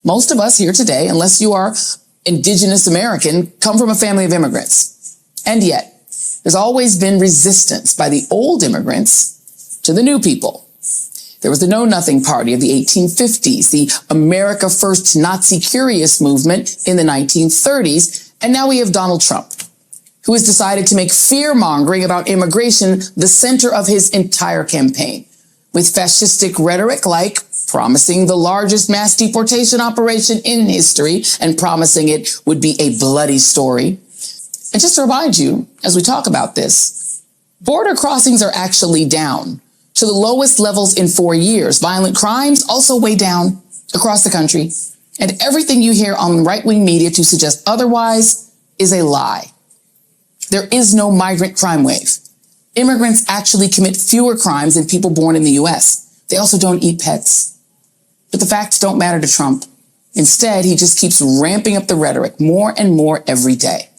Most of us here today, unless you are indigenous American, come from a family of immigrants. And yet, there's always been resistance by the old immigrants to the new people. There was the Know Nothing Party of the 1850s, the America First Nazi Curious movement in the 1930s, and now we have Donald Trump, who has decided to make fear-mongering about immigration the center of his entire campaign, with fascistic rhetoric like promising the largest mass deportation operation in history and promising it would be a bloody story. And just to remind you, as we talk about this, border crossings are actually down to the lowest levels in 4 years. Violent crimes also way down across the country. And everything you hear on right-wing media to suggest otherwise is a lie. There is no migrant crime wave. Immigrants actually commit fewer crimes than people born in the U.S. They also don't eat pets. But the facts don't matter to Trump. Instead, he just keeps ramping up the rhetoric more and more every day.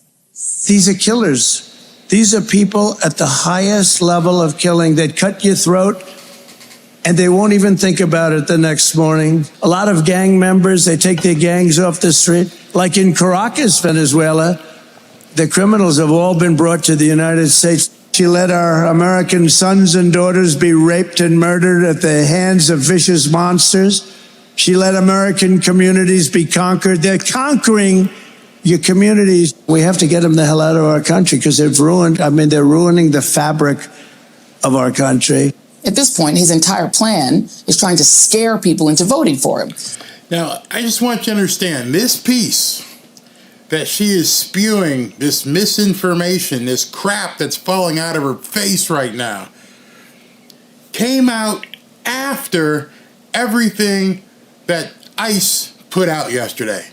These are killers. These are people at the highest level of killing. They'd cut your throat and they won't even think about it the next morning. A lot of gang members, they take their gangs off the street. Like in Caracas, Venezuela, the criminals have all been brought to the United States. She let our American sons and daughters be raped and murdered at the hands of vicious monsters. She let American communities be conquered. They're conquering your communities. We have to get them the hell out of our country because they're ruining the fabric of our country. At this point, his entire plan is trying to scare people into voting for him. Now, I just want you to understand, this piece that she is spewing, this misinformation, this crap that's falling out of her face right now, came out after everything that ICE put out yesterday.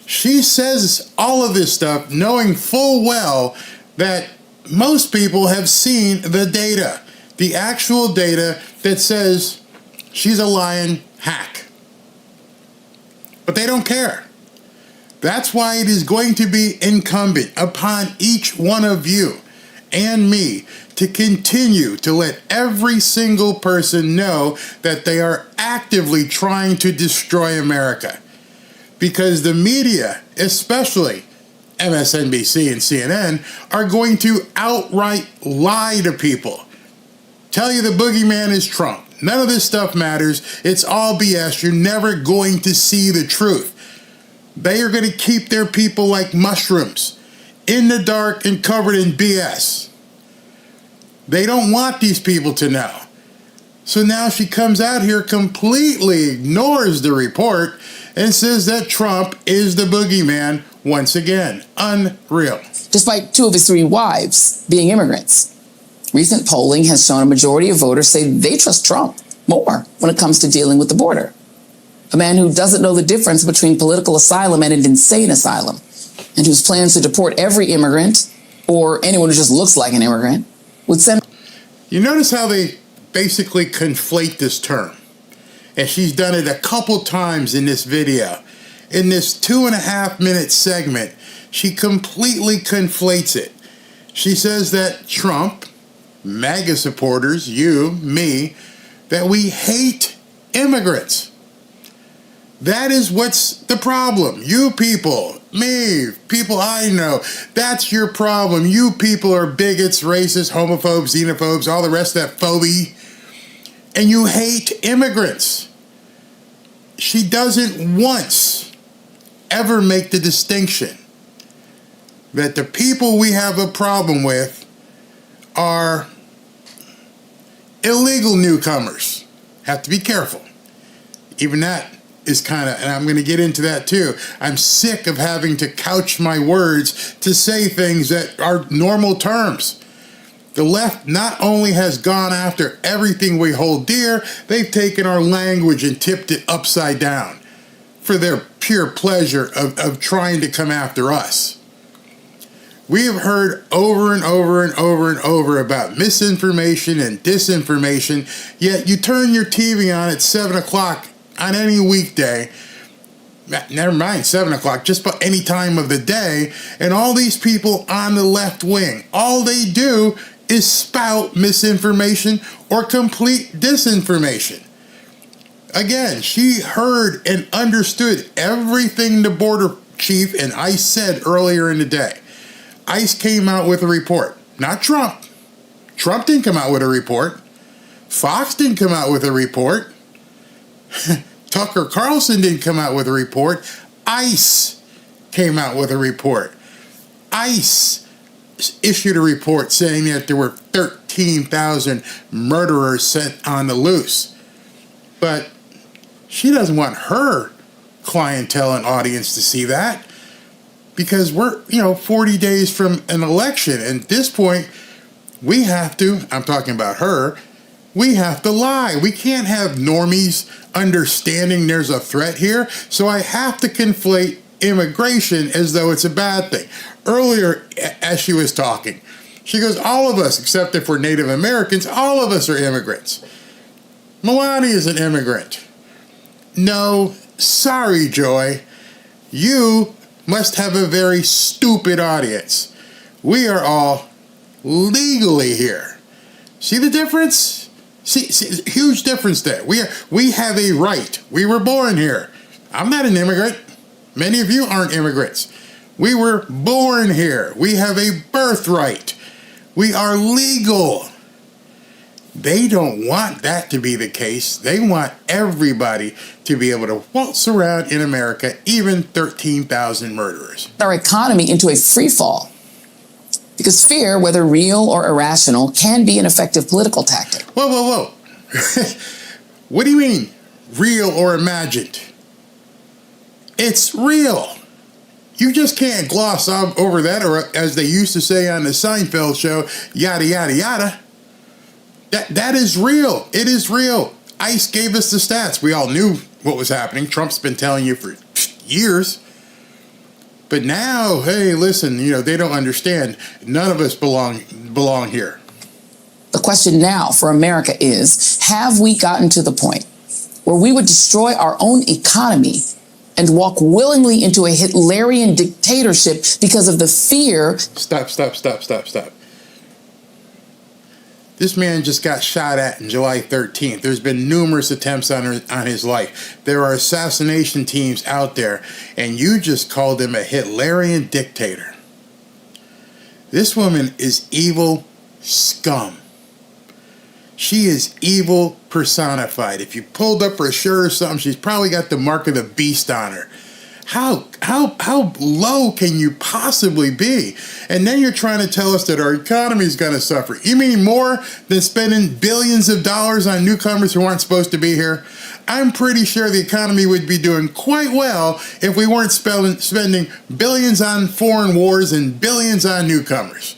She says all of this stuff knowing full well that most people have seen the data, the actual data that says she's a lying hack. But they don't care. That's why it is going to be incumbent upon each one of you and me to continue to let every single person know that they are actively trying to destroy America. Because the media, especially MSNBC and CNN, are going to outright lie to people. Tell you the boogeyman is Trump. None of this stuff matters. It's all BS. You're never going to see the truth. They are going to keep their people like mushrooms in the dark and covered in BS. They don't want these people to know. So now she comes out here, completely ignores the report, and says that Trump is the boogeyman once again. Unreal. Despite 2 of his 3 wives being immigrants, recent polling has shown a majority of voters say they trust Trump more when it comes to dealing with the border. A man who doesn't know the difference between political asylum and an insane asylum, and whose plans to deport every immigrant, or anyone who just looks like an immigrant, would send... You notice how they basically conflate this term? And she's done it a couple times in this video. In this 2.5-minute segment, she completely conflates it. She says that Trump, MAGA supporters, you, me, that we hate immigrants. That is what's the problem. You people, me, people I know, that's your problem. You people are bigots, racists, homophobes, xenophobes, all the rest of that phobia. And you hate immigrants. She doesn't once ever make the distinction that the people we have a problem with are illegal newcomers. Have to be careful. Even that is kind of, and I'm going to get into that too. I'm sick of having to couch my words to say things that are normal terms. The left not only has gone after everything we hold dear, they've taken our language and tipped it upside down for their pure pleasure of trying to come after us. We have heard over and over and over and over about misinformation and disinformation, yet you turn your TV on at 7 o'clock on any weekday, never mind 7 o'clock, just about any time of the day, and all these people on the left wing, all they do is spout misinformation or complete disinformation. Again, she heard and understood everything the border chief and ICE said earlier in the day. ICE came out with a report, not Trump. Trump didn't come out with a report. Fox didn't come out with a report. Tucker Carlson didn't come out with a report. ICE came out with a report. ICE issued a report saying that there were 13,000 murderers sent on the loose. But she doesn't want her clientele and audience to see that, because we're, 40 days from an election. And at this point, we have to, I'm talking about her, we have to lie. We can't have normies understanding there's a threat here. So I have to conflate immigration as though it's a bad thing. Earlier, as she was talking, she goes, all of us, except if we're Native Americans, all of us are immigrants. Melania is an immigrant. No, sorry, Joy. You must have a very stupid audience. We are all legally here. See the difference? See, huge difference there. We have a right. We were born here. I'm not an immigrant. Many of you aren't immigrants. We were born here. We have a birthright. We are legal. They don't want that to be the case. They want everybody to be able to waltz around in America, even 13,000 murderers. Our economy into a free fall. Because fear, whether real or irrational, can be an effective political tactic. Whoa. What do you mean, real or imagined? It's real. You just can't gloss over that, or as they used to say on the Seinfeld show, yada, yada, yada. That is real. It is real. ICE gave us the stats. We all knew what was happening. Trump's been telling you for years. But now, hey, listen, they don't understand. None of us belong here. The question now for America is, have we gotten to the point where we would destroy our own economy and walk willingly into a Hitlerian dictatorship because of the fear? Stop. This man just got shot at on July 13th. There's been numerous attempts on his life. There are assassination teams out there, and you just called him a Hitlerian dictator. This woman is evil scum. She is evil personified. If you pulled up her shirt or something, she's probably got the mark of the beast on her. How low can you possibly be? And then you're trying to tell us that our economy is going to suffer. You mean more than spending billions of dollars on newcomers who aren't supposed to be here? I'm pretty sure the economy would be doing quite well if we weren't spending billions on foreign wars and billions on newcomers.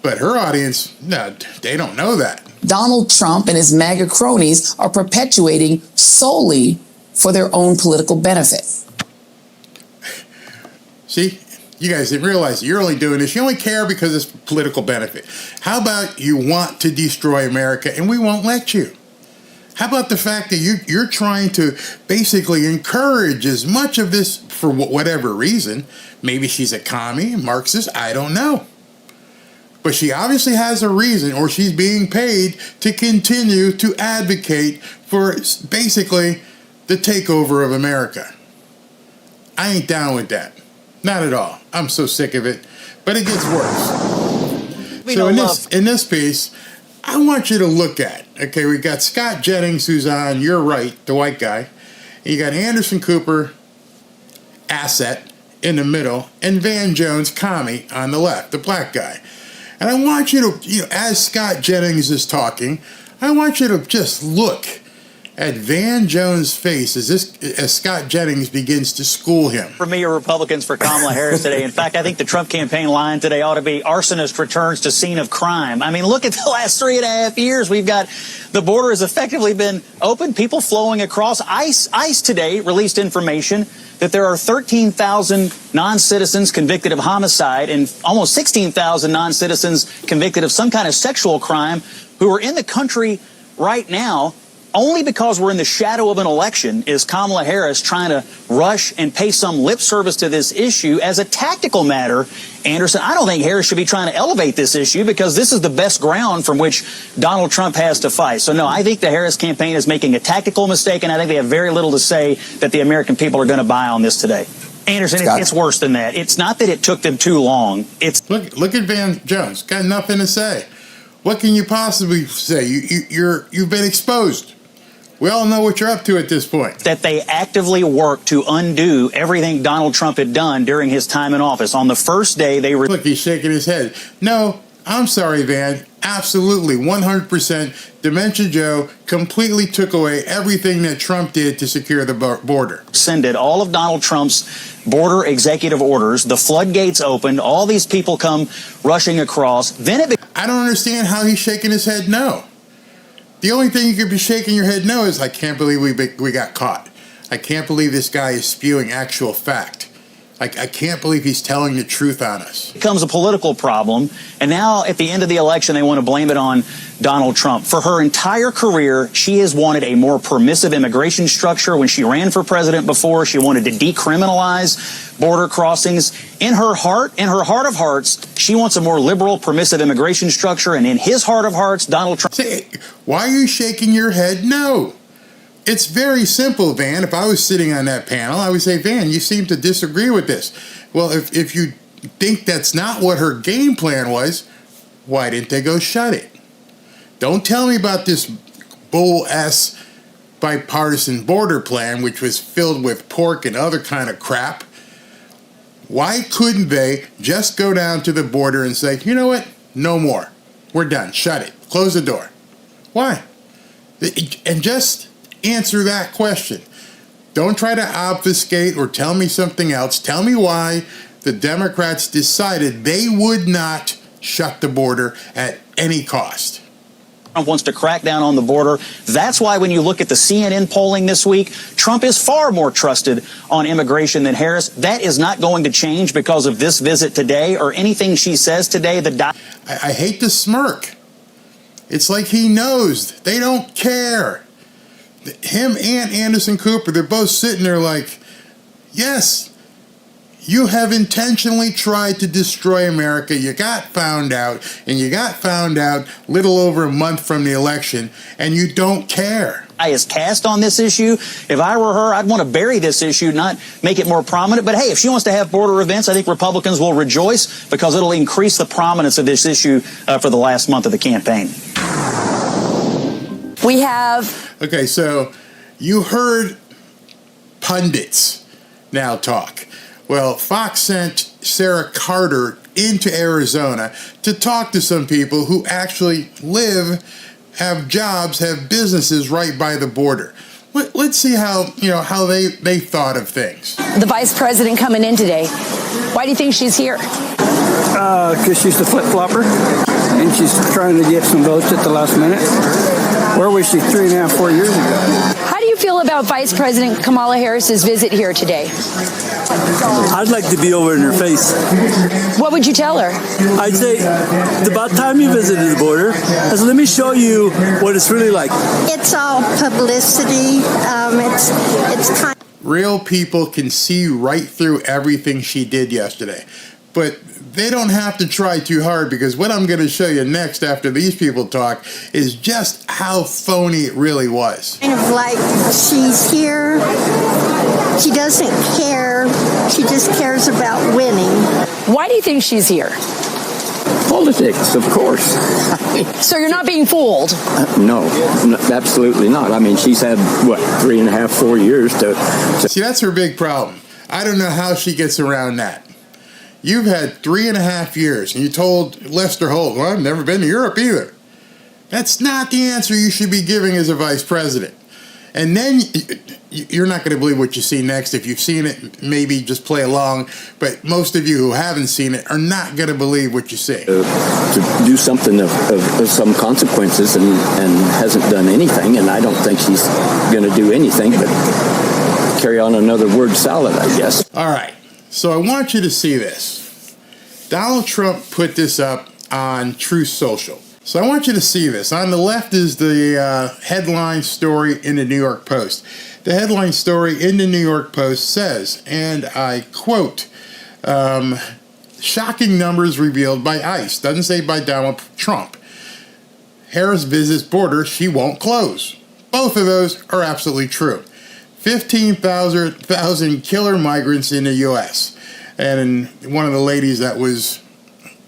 But her audience, no, they don't know that. Donald Trump and his MAGA cronies are perpetuating solely for their own political benefit. See, you guys didn't realize you're only doing this. You only care because it's political benefit. How about you want to destroy America and we won't let you? How about the fact that you're trying to basically encourage as much of this for whatever reason? Maybe she's a commie, Marxist, I don't know. But she obviously has a reason, or she's being paid to continue to advocate for basically the takeover of America. I ain't down with that. Not at all. I'm so sick of it. But it gets worse. So in this piece, I want you to look at, okay, we got Scott Jennings, who's on your right, the white guy. You got Anderson Cooper, asset, in the middle, and Van Jones, commie, on the left, the black guy. And I want you to, as Scott Jennings is talking, I want you to just look at Van Jones' face as Scott Jennings begins to school him. For me, are Republicans for Kamala Harris today. In fact, I think the Trump campaign line today ought to be arsonist returns to scene of crime. I mean, look at the last 3.5 years. We've got the border has effectively been open, people flowing across. ICE today released information that there are 13,000 non-citizens convicted of homicide and almost 16,000 non-citizens convicted of some kind of sexual crime who are in the country right now. only because we're in the shadow of an election is Kamala Harris trying to rush and pay some lip service to this issue as a tactical matter. Anderson, I don't think Harris should be trying to elevate this issue because this is the best ground from which Donald Trump has to fight. So, no, I think the Harris campaign is making a tactical mistake, and I think they have very little to say that the American people are going to buy on this today. Anderson, it's worse than that. It's not that it took them too long. It's look at Van Jones. Got nothing to say. What can you possibly say? You've been exposed. We all know what you're up to at this point. That they actively worked to undo everything Donald Trump had done during his time in office. On the first day, they were... Look, he's shaking his head. No, I'm sorry, Van. Absolutely, 100%. Dementia Joe completely took away everything that Trump did to secure the border. Rescinded all of Donald Trump's border executive orders. The floodgates opened. All these people come rushing across. Then I don't understand how he's shaking his head no. The only thing you could be shaking your head no is, I can't believe we got caught. I can't believe this guy is spewing actual fact. I can't believe he's telling the truth on us. It becomes a political problem, and now at the end of the election, they want to blame it on Donald Trump. For her entire career, she has wanted a more permissive immigration structure. When she ran for president before, she wanted to decriminalize border crossings. In her heart of hearts, she wants a more liberal, permissive immigration structure, and in his heart of hearts, Donald Trump... Why are you shaking your head no? It's very simple, Van. If I was sitting on that panel, I would say, Van, you seem to disagree with this. Well, if you think that's not what her game plan was, why didn't they go shut it? Don't tell me about this bull-ass bipartisan border plan, which was filled with pork and other kind of crap. Why couldn't they just go down to the border and say, you know what? No more. We're done. Shut it. Close the door. Why? And just... answer that question. Don't try to obfuscate or tell me something else. Tell me why the Democrats decided they would not shut the border at any cost. Trump wants to crack down on the border. That's why when you look at the CNN polling this week, Trump is far more trusted on immigration than Harris. That is not going to change because of this visit today or anything she says today. I hate to smirk. It's like he knows. They don't care. Him and Anderson Cooper, they're both sitting there like, yes, you have intentionally tried to destroy America. You got found out, and you got found out little over a month from the election, and you don't care. I is cast on this issue. If I were her, I'd want to bury this issue, not make it more prominent. But hey, if she wants to have border events, I think Republicans will rejoice because it'll increase the prominence of this issue for the last month of the campaign. We have... Okay, so you heard pundits now talk. Well, Fox sent Sarah Carter into Arizona to talk to some people who actually live, have jobs, have businesses right by the border. Let's see how they thought of things. The vice president coming in today. Why do you think she's here? Because she's the flip-flopper, and she's trying to get some votes at the last minute. Where was she 3.5, 4 years ago? How do you feel about Vice President Kamala Harris's visit here today? I'd like to be over in her face. What would you tell her? I'd say, it's about time you visited the border. I said, let me show you what it's really like. It's all publicity. It's kind. Real people can see right through everything she did yesterday. But they don't have to try too hard, because what I'm going to show you next after these people talk is just how phony it really was. Kind of like she's here. She doesn't care. She just cares about winning. Why do you think she's here? Politics, of course. So you're not being fooled? No, absolutely not. I mean, she's had, 3.5, 4 years to... See, that's her big problem. I don't know how she gets around that. You've had 3.5 years, and you told Lester Holt, well, I've never been to Europe either. That's not the answer you should be giving as a vice president. And then you're not going to believe what you see next. If you've seen it, maybe just play along. But most of you who haven't seen it are not going to believe what you see. To do something of some consequences and hasn't done anything, and I don't think she's going to do anything but carry on another word salad, I guess. All right. So I want you to see this. Donald Trump put this up on Truth Social. So I want you to see this. On the left is the headline story in the New York Post. The headline story in the New York Post says, and I quote, shocking numbers revealed by ICE. Doesn't say by Donald Trump. Harris visits border she won't close. Both of those are absolutely true. 15,000 killer migrants in the U.S. And one of the ladies that was,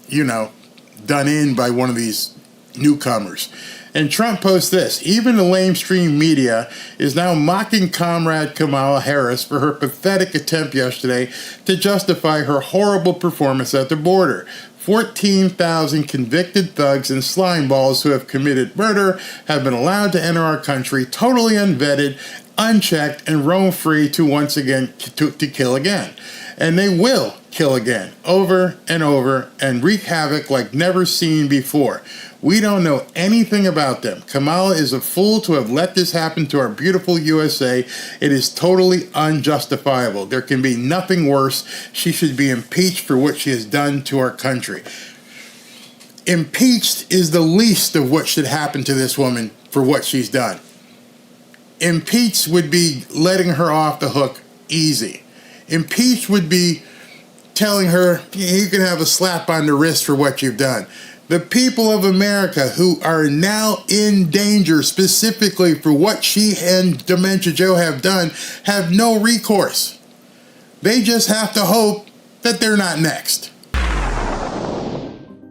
done in by one of these newcomers. And Trump posts this: even the lamestream media is now mocking Comrade Kamala Harris for her pathetic attempt yesterday to justify her horrible performance at the border. 14,000 convicted thugs and slimeballs who have committed murder have been allowed to enter our country totally unvetted, unchecked, and roam free to once again to kill again. And they will kill again, over and over, and wreak havoc like never seen before. We don't know anything about them. Kamala is a fool to have let this happen to our beautiful USA. It is totally unjustifiable. There can be nothing worse. She should be impeached for what she has done to our country. Impeached is the least of what should happen to this woman for what she's done. Impeached would be letting her off the hook easy. Impeached would be telling her, you can have a slap on the wrist for what you've done. The people of America who are now in danger specifically for what she and Dementia Joe have done have no recourse. They just have to hope that they're not next.